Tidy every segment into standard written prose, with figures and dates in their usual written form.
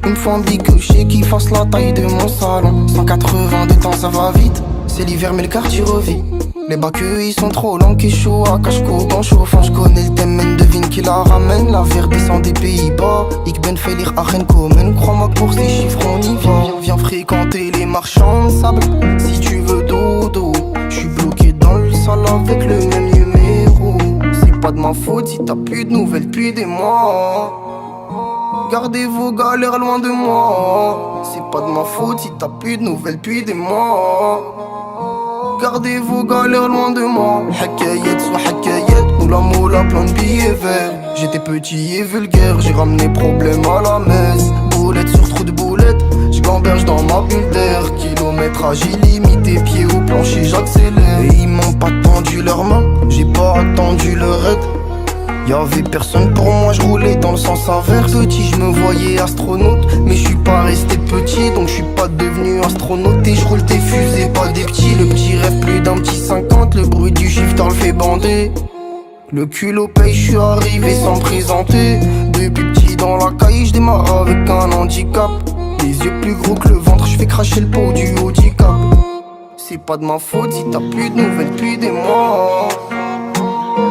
Il me faut un bicochet qui fasse la taille de mon salon. 180 de temps ça va vite. C'est l'hiver mais le quartier revit. Les bacs ils sont trop longs, qui chaud à cache-cou dans chauffant. J'connais le thème, devine qui la ramène. La verre descend des Pays-Bas. Ik ben Félir Achen Komen. Crois-moi que pour ces chiffres on y va. Viens fréquenter les marchands de sable. Si tu veux dodo, j'suis bloqué dans le sol avec le même numéro. C'est pas de ma faute si t'as plus de nouvelles depuis des mois. Gardez vos galères loin de moi. C'est pas de ma faute si t'as plus de nouvelles depuis des mois. Gardez vos galères loin de moi. Hakayet soit hakayet, moula moula plein de billets verts. J'étais petit et vulgaire, j'ai ramené problème à la messe. Boulette sur trou de boulette, j'gamberge dans ma bulle d'air. Kilométrage illimité, pied au plancher j'accélère. Et ils m'ont pas tendu leurs mains, j'ai pas attendu leur aide. Y'avait personne pour moi, je roulais dans le sens inverse. Petit, je me voyais astronaute, mais je suis pas resté petit, donc je suis pas devenu astronaute. Et je roule des fusées, pas des petits. Le petit rêve plus d'un petit 50, le bruit du shifter le fait bander. Le culot paye, je suis arrivé sans me présenter. Depuis petit dans la caille, je démarre avec un handicap. Les yeux plus gros que le ventre, je fais cracher le pot du handicap. C'est pas de ma faute si t'as plus de nouvelles depuis des mois.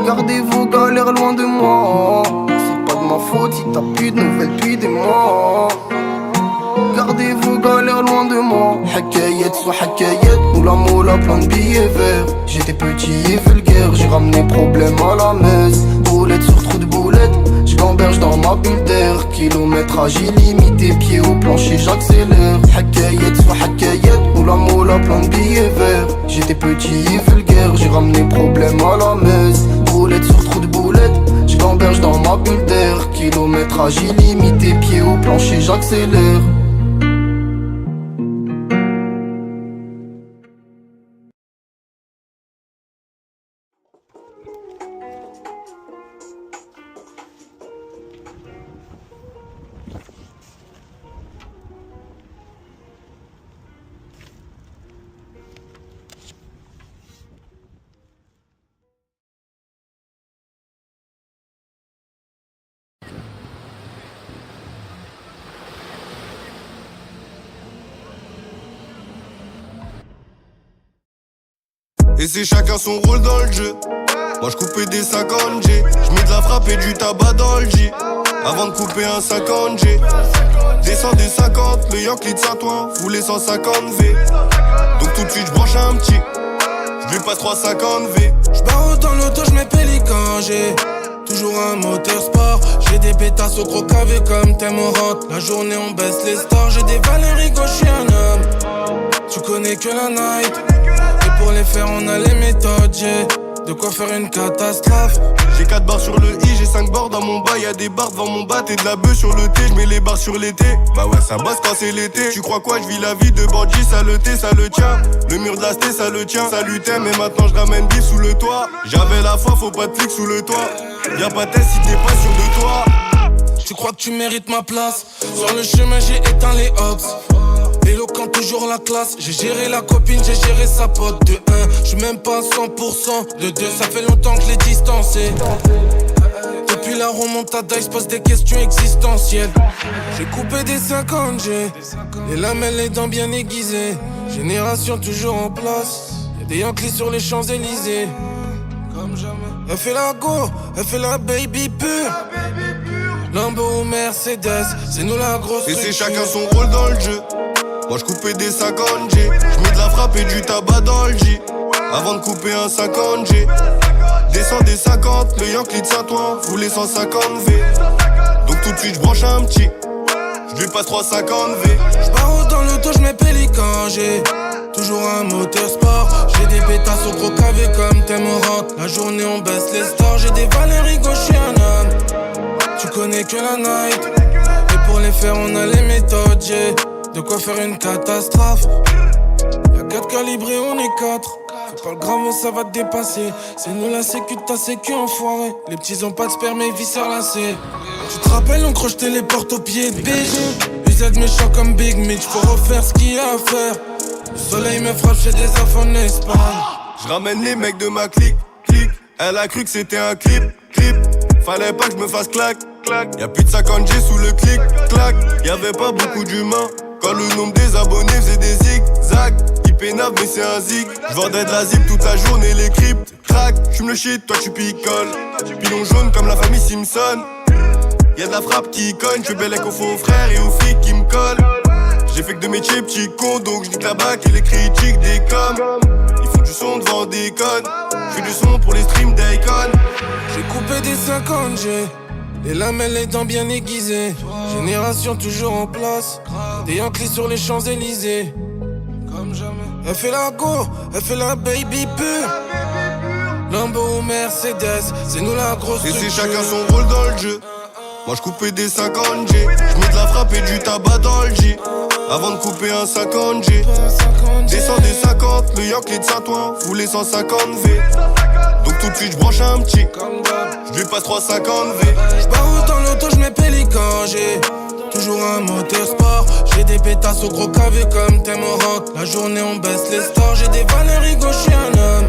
Gardez vos galères loin de moi. C'est pas de ma faute si t'as plus de nouvelles depuis des mois. Gardez vos galères loin de moi. Hakayet soit hakayet, moula moula plein de billets verts. J'étais petit et vulgaire, j'ai ramené problème à la messe. Boulette sur trou de boulette, j'gamberge dans ma bulle d'air. Kilométrage illimité, pied au plancher j'accélère. Hakayet soit hakayet, moula moula plein de billets verts. J'étais petit et vulgaire, j'ai ramené problème à la messe. Boulette sur trou de boulette, j'gamberge dans ma bulle d'air. Kilométrage illimité, pied au plancher j'accélère. Et c'est chacun son rôle dans le jeu. Moi j'coupais des 50G, j'mets de la frappe et du tabac dans le J. Avant de couper un 50G, descends des 50, le Yankee de Saint-Ouen, fout les 150 V. Donc tout de suite j'branche un petit, j'lui passe 350 V. J'barre dans l'auto, j'mets pélican, j'ai toujours un moteur sport. J'ai des pétasses au gros cavé comme thème on rentre. La journée on baisse les stars, j'ai des Valérie gauche, j'suis un homme. Tu connais que la night. Et pour les faire on a les méthodes, j'ai de quoi faire une catastrophe. J'ai 4 barres sur le I, j'ai 5 barres dans mon bas. Y'a des barres devant mon bat et de la bœuf sur le T. J'mets les barres sur l'été, bah ouais ça bosse quand c'est l'été. Tu crois quoi, j'vis la vie de bandit, ça le thé, ça le tient. Le mur de la sté, ça le tient. Ça lutait mais maintenant j'ramène bif sous le toit. J'avais la foi, faut pas de flic sous le toit. Y'a pas de test si t'es pas sûr de toi. Tu crois que tu mérites ma place. Sur le chemin j'ai éteint les hops. Éloquent toujours la classe. J'ai géré la copine, j'ai géré sa pote. De 1, j'suis même pas à 100%. De 2, ça fait longtemps que je l'ai distancé. Depuis la remontada, il se pose des questions existentielles. J'ai coupé des 50G, les lamelles, les dents bien aiguisées. Génération toujours en place. Y'a des Yankees sur les Champs-Élysées. Comme jamais. Elle fait la go, elle fait la baby pure. Lambo ou Mercedes, c'est nous la grosse et structure. c'est chacun son rôle dans le jeu. Moi j'coupais des 50G, j'mets de la frappe et du tabac dans le J. Avant de couper un 50G, descends des 50, le Yankee de Saint-Ouen, fout les 150 V. Donc tout de suite j'branche un petit, j'lui passe 350 V. J'barre dans l'auto, j'mets pélican, j'ai toujours un moteur sport. J'ai des pétasses au gros cavé comme thème on rentre. La journée on baisse les stars, j'ai des Valérie gauche, j'suis un homme. Tu connais que la night. Et pour les faire on a les méthodes, j'ai de quoi faire une catastrophe. Y'a 4 calibrés, on est 4. Fais pas le grave, ça va te dépasser. C'est nous la sécu de ta sécu, enfoiré. Les petits ont pas de sperme et viscères lacés. Tu te rappelles, on crochetait les portes aux pieds de BG. Usage méchant comme Big Mitch, faut refaire ce qu'il y a à faire. Le soleil me frappe chez des affaires en Espagne. J'ramène les mecs de ma clique, clique. Elle a cru que c'était un clip, clip. Fallait pas que je me fasse claque. Y'a plus de 50 G sous le clic, clac. Y'avait pas beaucoup d'humains. Quand le nombre des abonnés faisait des zigzags. Il pénave mais c'est un zig. J'vendais de la zip toute la journée, les cryptes crack. J'fume le shit, toi tu picoles. Pilon jaune comme la famille Simpson. Y'a de la frappe qui cogne, j'fais belle aux faux frères et aux flics qui me collent. J'ai fait que de métiers petits cons, donc j'nique la bac et les critiques des coms. Ils font du son devant des connes. J'fais du son pour les streams d'Icon. J'ai coupé des 50 G, les lamelles les dents bien aiguisées. Génération toujours en place, des Yankees sur les Champs-Élysées. Comme jamais. Elle fait la go, elle fait la baby pure. Lambo ou Mercedes, c'est nous la grosse et structure. c'est chacun son rôle dans le jeu. Moi j'coupais des 50 G, j'mets de la frappe et du tabac dans le J. Avant de couper un 50 G, descends des 50, le Yankee de Saint-Ouen, fout les 150 V. Donc tout de suite j'branche un petit, j'lui passe 350 V. J'barouse dans l'auto, j'mets pélican, j'ai toujours un moteur sport. J'ai des pétasses au gros KV comme thème au rock. La journée on baisse les stores, j'ai des valeurs rigots, j'suis un homme.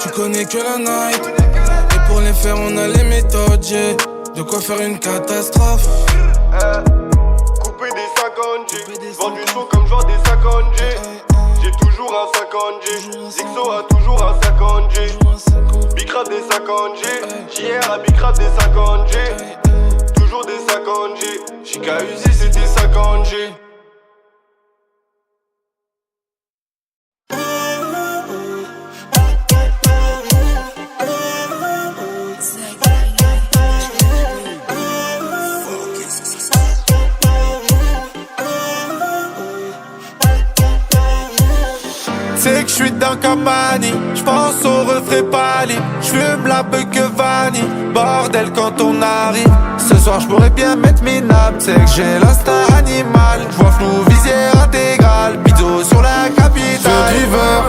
Tu connais que la night, et pour les faire on a les méthodes, j'ai de quoi faire une catastrophe. Couper des 50 G, vends du son comme genre des 50 G. J'ai toujours un 50 G, Zixo a toujours un 50 G. Bicrap des 50 G, JR a Bicrap des 50 G. Toujours des 50 G, Chica Uzi c'est des 50 G. C'est que je suis dans Camani, j'pense au refrain pâli, j'fume la peu que vanille, bordel quand on arrive. Ce soir j'pourrais bien mettre minable, c'est que j'ai l'instinct animal. J'vois flou, visière intégrale, bido sur la capitale. Driver,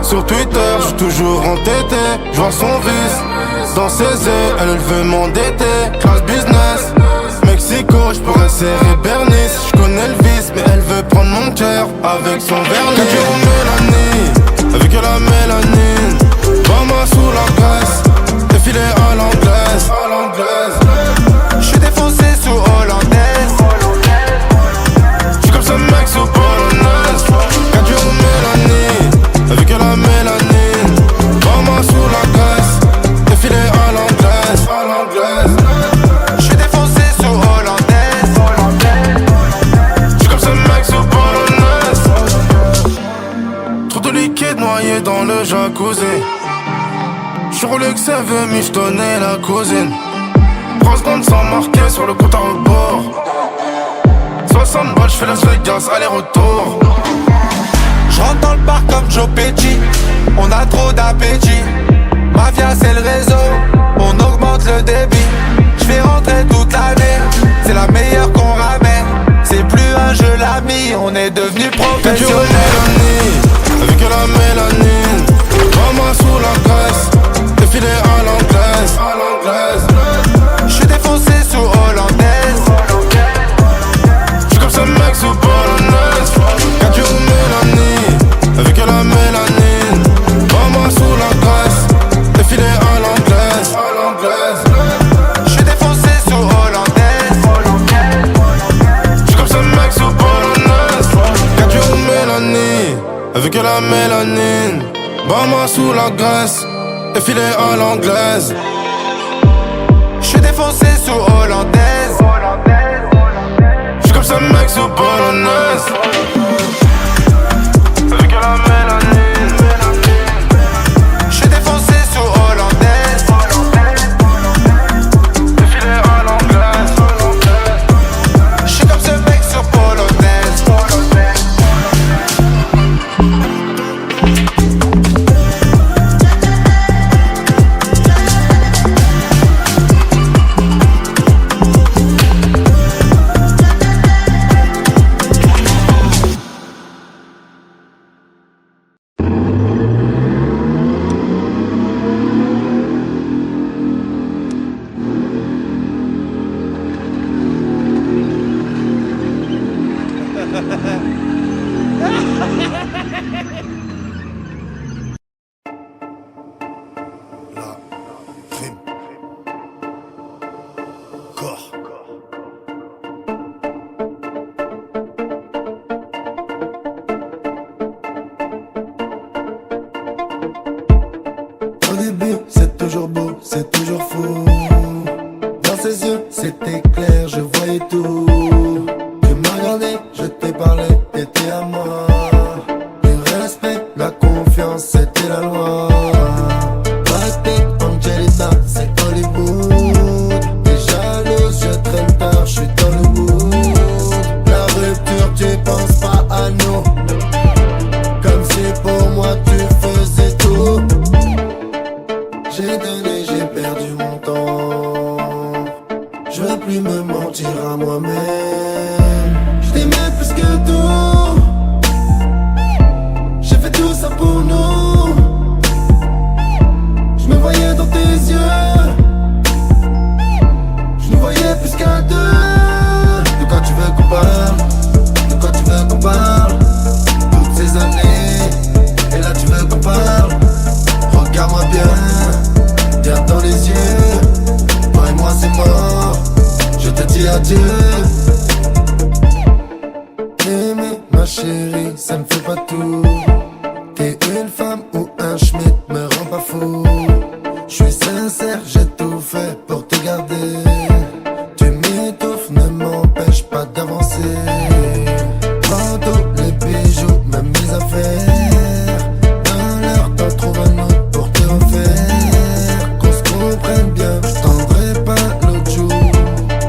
sur Twitter, j'suis toujours entêté. J'vois son vice, dans ses yeux, elle veut m'endetter. Class business, Mexico, j'pourrais serrer Bernice. J'connais le vice, mais elle veut prendre mon cœur avec son vernis. Quand tu Mélanie, avec la mélanine, Bama sous la graisse, défilé à l'anglaise. J'suis défoncé sous hollandaise, J'suis comme ce mec sous polonaise. Quand tu Mélanie, avec la mélanine, Bama sous la graisse, défilé à l'anglaise. j'suis défoncé sous hollandaise. J'suis comme ce mec sous polonaise. Trop de liquide noyé dans le jacuzzi. J'suis Rolex veut michetonner la cousine. 3 secondes sans marquer sur le compte à rebours. 60 balles, j'fais Las Vegas, aller-retour. J'rentre dans le parc comme Joe Pesci, on a trop d'appétit. Mafia c'est le réseau, on augmente le débit. J'fais rentrer toute l'année, c'est la meilleure qu'on ramène. C'est plus un jeu l'ami, on est devenu professionnel. Avec la mélanine, Mama sous la graisse, défilé à l'anglaise. J'suis défoncé sous hollandaise, J'suis comme ce mec sous polonaise. Quand tu Mélanie, avec la mélanine, Mama sous la graisse, défilé à l'anglaise. j'suis défoncé sous hollandaise. J'suis comme ce mec sous polonaise. Quand tu Mélanie, avec la mélanine, Bama sous la graisse, défilé à l'anglaise. J'suis défoncé sous hollandaise, J'suis comme ce mec sous polonaise. Avec la mélanine, j'suis défoncé sous hollandaise. défilé à l'anglaise. J'suis comme ce mec sur polonaise. chérie, ça me fait pas tout. T'es une femme ou un schmitt, me rend pas fou. J'suis sincère, j'ai tout fait pour te garder. Tu m'étouffes, ne m'empêche pas d'avancer. Prends tous les bijoux, même mes affaires. Dans l'heure, t'en trouves un autre pour te refaire. Qu'on se comprenne bien, j'tendrai pas l'autre jour.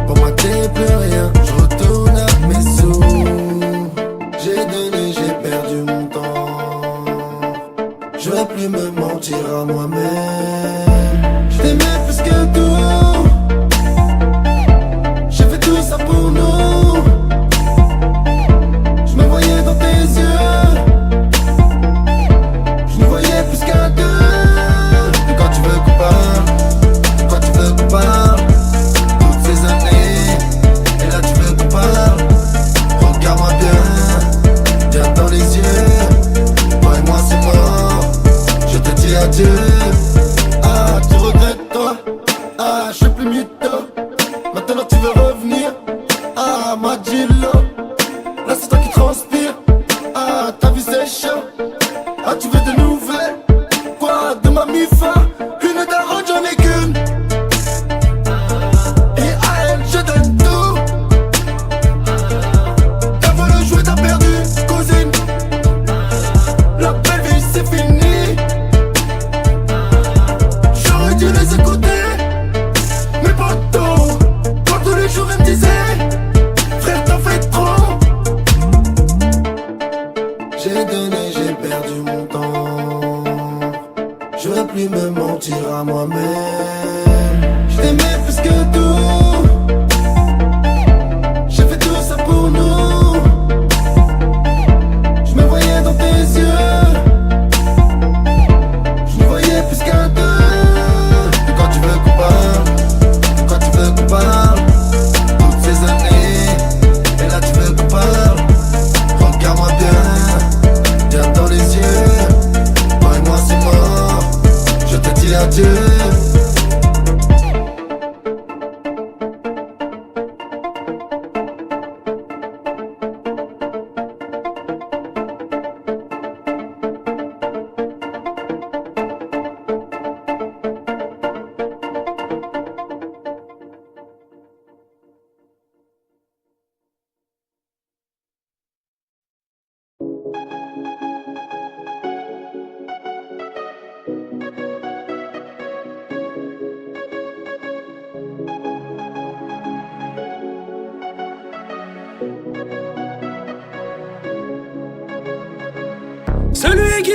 Pour moi t'es plus rien, j'retourne à mes sous. J'ai donné, j'ai perdu mon temps. Je vais plus me mentir à moi-même. Je t'aimais plus que tout. J'ai fait tout ça pour nous. Je me voyais dans tes yeux. Je nous voyais plus qu'à deux. Et quand tu veux qu'on parle, quand tu veux qu'on parle, toutes ces années, et là tu veux qu'on parle. Regarde-moi bien, viens dans les yeux. Toi et moi c'est mort, je te dis adieu. Ah, tu regrettes toi. Ah, je suis plus mytho. Maintenant tu veux revenir. Ah, ma Gillo. Là c'est toi qui transpire. Ah, ta vie c'est chaud. Ah, tu veux de nouvelles. Quoi, de ma mifa. Une daronne j'en ai qu'une. Et à elle je donne tout. T'as voulu jouer, t'as perdu, cousine. La belle vie c'est fini. J'aurais dû les écouter. Mais pas tôt. Quand tous les jours ils me disaient, frère t'en fais trop. J'ai donné, j'ai perdu mon temps. Je veux plus me mentir à moi-même. Je t'aimais plus que tout. J'ai fait tout ça pour nous. Je me voyais dans tes yeux. Je nous voyais plus qu'à deux. Et quand tu veux qu'on parle, quand tu veux qu'on parle, toutes ces années, et là tu veux qu'on parle. Regarde-moi bien, viens dans les yeux. Toi et moi c'est mort, je te dis adieu. Celui qui